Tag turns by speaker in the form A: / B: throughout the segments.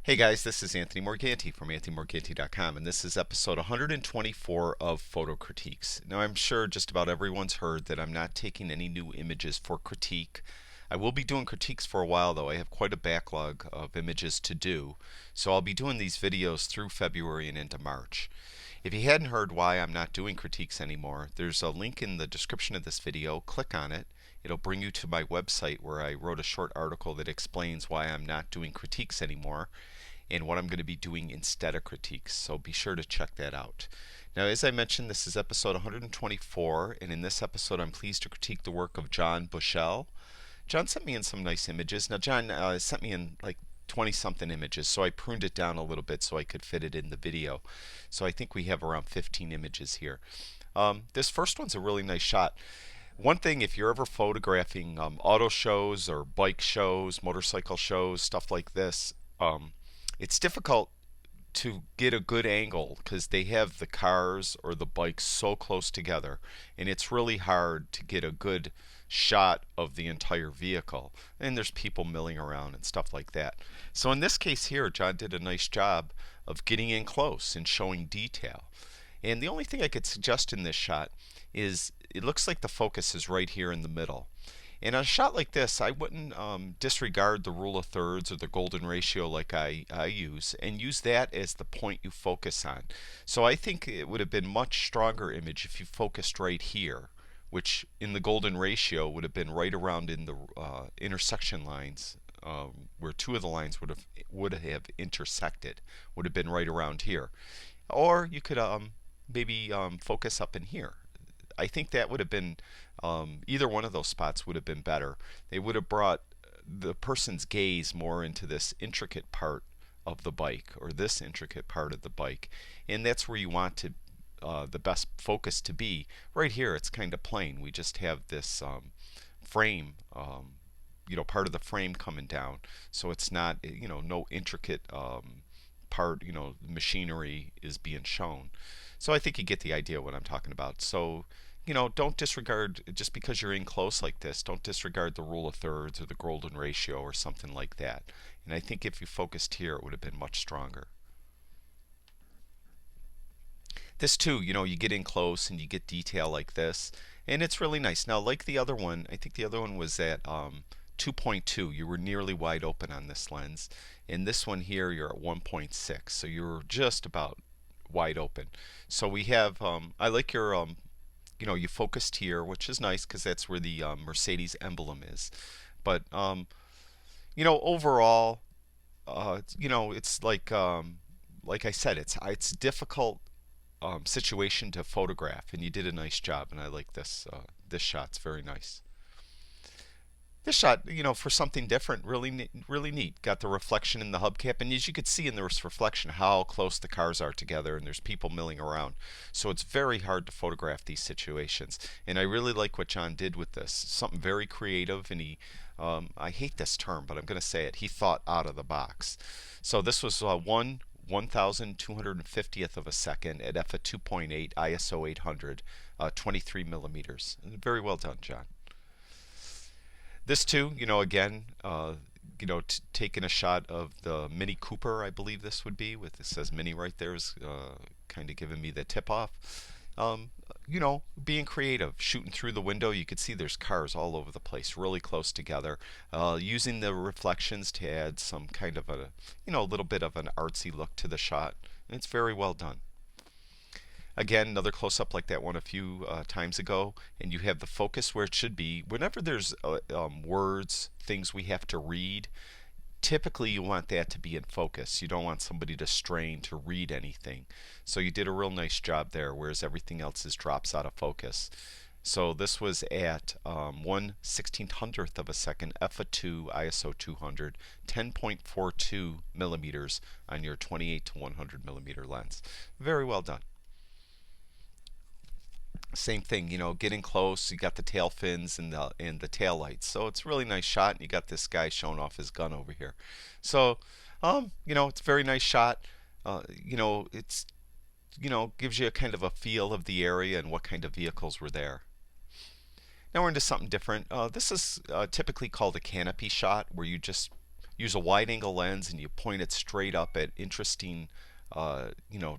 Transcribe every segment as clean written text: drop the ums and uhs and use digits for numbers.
A: Hey guys, this is Anthony Morganti from anthonymorganti.com, and this is episode 124 of Photo Critiques. Now, I'm sure just about everyone's heard that I'm not taking any new images for critique. I will be doing critiques for a while, though. I have quite a backlog of images to do, so I'll be doing these videos through February and into March. If you hadn't heard why I'm not doing critiques anymore, there's a link in the description of this video. Click on it. It'll bring you to my website where I wrote a short article that explains why I'm not doing critiques anymore and what I'm going to be doing instead of critiques, so be sure to check that out. Now, as I mentioned, this is episode 124, and in this episode I'm pleased to critique the work of Jon Bushell. Jon sent me in some nice images. Now, Jon sent me in like 20-something images, so I pruned it down a little bit so I could fit it in the video. So I think we have around 15 images here. This first one's a really nice shot. One thing, if you're ever photographing auto shows or bike shows, motorcycle shows, stuff like this, it's difficult to get a good angle because they have the cars or the bikes so close together, and it's really hard to get a good shot of the entire vehicle, and there's people milling around and stuff like that. So in this case here, Jon did a nice job of getting in close and showing detail. And the only thing I could suggest in this shot is it looks like the focus is right here in the middle. In a shot like this, I wouldn't disregard the rule of thirds or the golden ratio like I use, and use that as the point you focus on. So I think it would have been much stronger image if you focused right here, which in the golden ratio would have been right around in the intersection lines, where two of the lines would have intersected, would have been right around here. Or you could maybe focus up in here. I think that would have been, either one of those spots would have been better. They would have brought the person's gaze more into this intricate part of the bike, or this intricate part of the bike. And that's where you want to the best focus to be. Right here, it's kind of plain. We just have this frame, part of the frame coming down. So it's not, no intricate part, machinery is being shown. So I think you get the idea of what I'm talking about. So, don't disregard, just because you're in close like this, don't disregard the rule of thirds or the golden ratio or something like that. And I think if you focused here, it would have been much stronger. This too, you get in close and you get detail like this, and it's really nice. Now, like the other one, I think the other one was at 2.2. You were nearly wide open on this lens. In this one here, you're at 1.6, so you're just about wide open. So we have, I like your, you focused here, which is nice because that's where the Mercedes emblem is. But, overall, it's like I said, it's difficult situation to photograph, and you did a nice job, and I like this shot. It's very nice. This shot, for something different, really neat. Got the reflection in the hubcap, and as you could see in this reflection how close the cars are together, and there's people milling around. So it's very hard to photograph these situations, and I really like what Jon did with this. Something very creative, and he, I hate this term, but I'm going to say it, he thought out of the box. So this was 1,250th of a second at f/2.8 ISO 800, 23 millimeters. Very well done, Jon. This too, again, taking a shot of the Mini Cooper, I believe this would be, with it says Mini right there, is kind of giving me the tip off. Being creative, shooting through the window. You could see there's cars all over the place, really close together. Using the reflections to add some kind of a, little bit of an artsy look to the shot. And it's very well done. Again, another close-up like that one a few times ago, and you have the focus where it should be. Whenever there's words, things we have to read, typically you want that to be in focus. You don't want somebody to strain to read anything. So you did a real nice job there, whereas everything else drops out of focus. So this was at 1/1600th of a second, f/2 ISO 200, 10.42 millimeters on your 28 to 100 millimeter lens. Very well done. Same thing, getting close. You got the tail fins and the tail lights, so it's a really nice shot. And you got this guy showing off his gun over here. So, it's a very nice shot. It's gives you a kind of a feel of the area and what kind of vehicles were there. Now we're into something different. This is typically called a canopy shot, where you just use a wide angle lens and you point it straight up at interesting,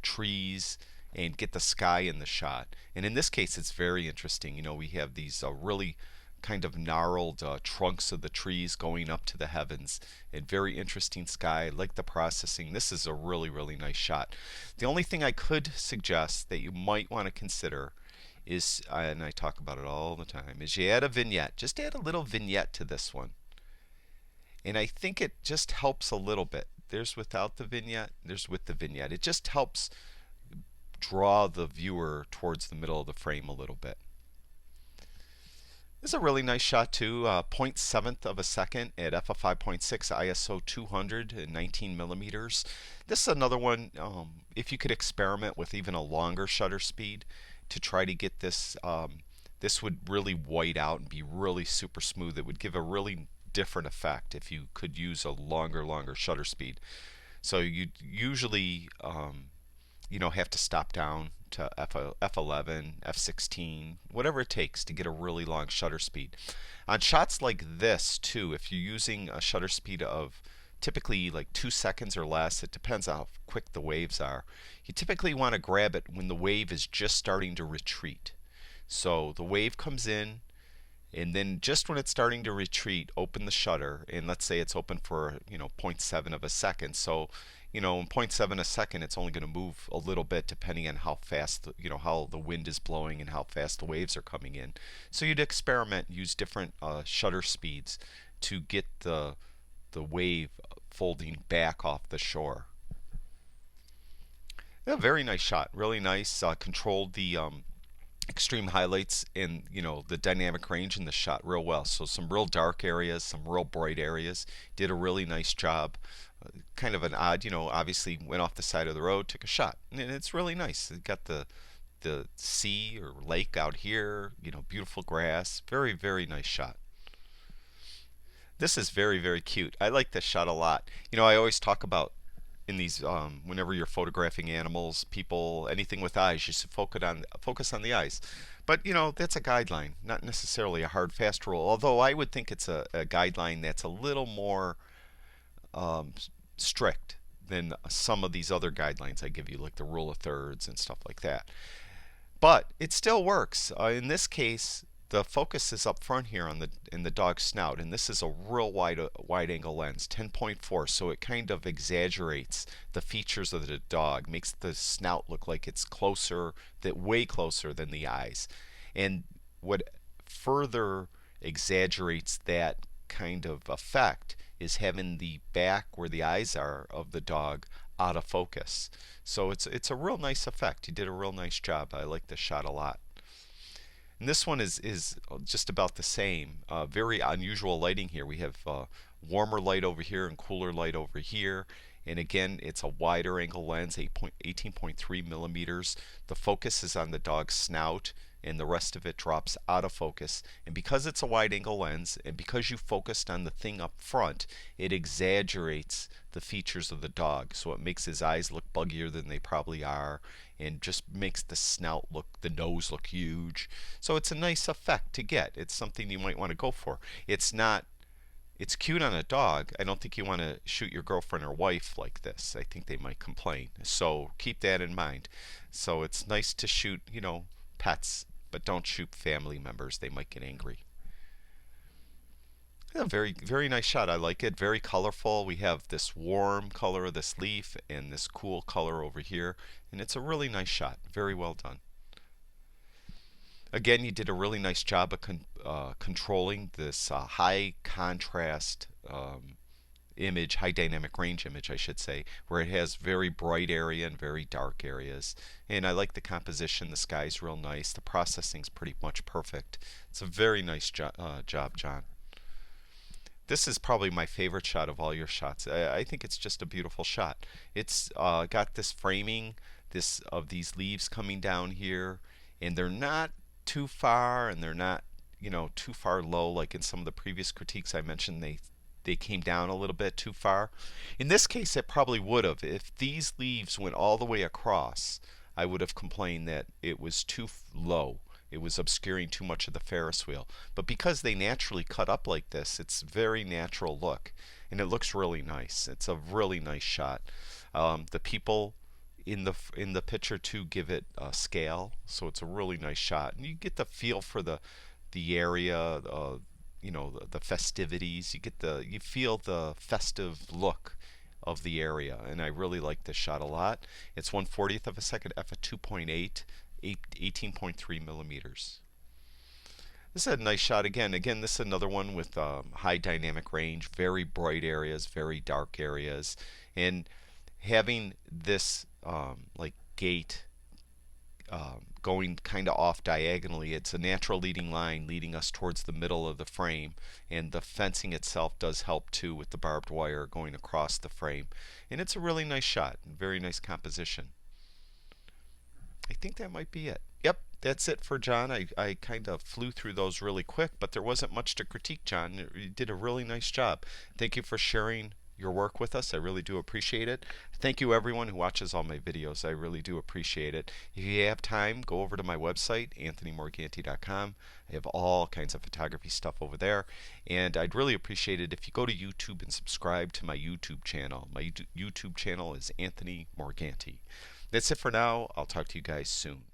A: trees and get the sky in the shot. And in this case, it's very interesting. We have these really kind of gnarled trunks of the trees going up to the heavens, and very interesting sky. I like the processing. This is a really, really nice shot. The only thing I could suggest that you might want to consider is, and I talk about it all the time, is you add a vignette. Just add a little vignette to this one. And I think it just helps a little bit. There's without the vignette, there's with the vignette. It just helps draw the viewer towards the middle of the frame a little bit. This is a really nice shot too. 0.7th of a second at f/5.6 ISO 200 and 19 millimeters. This is another one. If you could experiment with even a longer shutter speed to try to get this, this would really white out and be really super smooth. It would give a really different effect if you could use a longer shutter speed. So you usually have to stop down to f11, f16, whatever it takes to get a really long shutter speed. On shots like this too, if you're using a shutter speed of typically like 2 seconds or less, it depends on how quick the waves are, you typically want to grab it when the wave is just starting to retreat. So the wave comes in, and then just when it's starting to retreat, open the shutter, and let's say it's open for 0.7 of a second. So in 0.7 a second, it's only going to move a little bit depending on how fast how the wind is blowing and how fast the waves are coming in. So you'd experiment, use different shutter speeds to get the wave folding back off the shore. Yeah, very nice shot, really nice. Controlled the extreme highlights and the dynamic range in the shot real well. So some real dark areas, some real bright areas. Did a really nice job. Kind of an odd, obviously went off the side of the road, took a shot, and it's really nice. It got the sea or lake out here, beautiful grass. Very, very nice shot. This is very, very cute. I like this shot a lot. I always talk about in these whenever you're photographing animals, people, anything with eyes, you should focus on the eyes. But that's a guideline, not necessarily a hard fast rule. Although I would think it's a guideline that's a little more strict than some of these other guidelines I give you, like the rule of thirds and stuff like that. But it still works. In this case, the focus is up front here in the dog's snout, and this is a real wide angle lens, 10.4, so it kind of exaggerates the features of the dog, makes the snout look like it's way closer than the eyes. And what further exaggerates that kind of effect is having the back where the eyes are of the dog out of focus. So it's a real nice effect. You did a real nice job. I like this shot a lot. And this one is just about the same. Very unusual lighting here. We have warmer light over here and cooler light over here. And again, it's a wider angle lens, 18.3 millimeters. The focus is on the dog's snout, and the rest of it drops out of focus. And because it's a wide angle lens, and because you focused on the thing up front, it exaggerates the features of the dog. So it makes his eyes look buggier than they probably are, and just makes the nose look huge. So it's a nice effect to get. It's something you might want to go for. It's cute on a dog. I don't think you want to shoot your girlfriend or wife like this. I think they might complain. So keep that in mind. So it's nice to shoot, pets, but don't shoot family members. They might get angry. A very, very nice shot. I like it. Very colorful. We have this warm color of this leaf and this cool color over here. And it's a really nice shot. Very well done. Again, you did a really nice job of controlling this high contrast image, high dynamic range image, I should say, where it has very bright area and very dark areas. And I like the composition. The sky's real nice. The processing's pretty much perfect. It's a very nice job, John. This is probably my favorite shot of all your shots. I think it's just a beautiful shot. It's got this framing of these leaves coming down here, and they're not too far, and they're not too far low like in some of the previous critiques I mentioned. They came down a little bit too far. In this case, it probably would have. If these leaves went all the way across, I would have complained that it was too low. It was obscuring too much of the Ferris wheel. But because they naturally cut up like this, it's very natural look, and it looks really nice. It's a really nice shot. The people in the picture too give it a scale, so it's a really nice shot, and you get the feel for the area, you know, the festivities. You feel the festive look of the area, and I really like this shot a lot. It's 1/40th of a second f at 2.8, 18.3 millimeters. This is a nice shot again. Again, this is another one with high dynamic range, very bright areas, very dark areas, and having this like gate going kind of off diagonally. It's a natural leading line leading us towards the middle of the frame, and the fencing itself does help too with the barbed wire going across the frame. And it's a really nice shot, very nice composition. I think that might be it. Yep, that's it for Jon. I kind of flew through those really quick, but there wasn't much to critique, Jon. You did a really nice job. Thank you for sharing your work with us. I really do appreciate it. Thank you everyone who watches all my videos. I really do appreciate it. If you have time, go over to my website, anthonymorganti.com. I have all kinds of photography stuff over there, and I'd really appreciate it if you go to YouTube and subscribe to my YouTube channel. My YouTube channel is Anthony Morganti. That's it for now. I'll talk to you guys soon.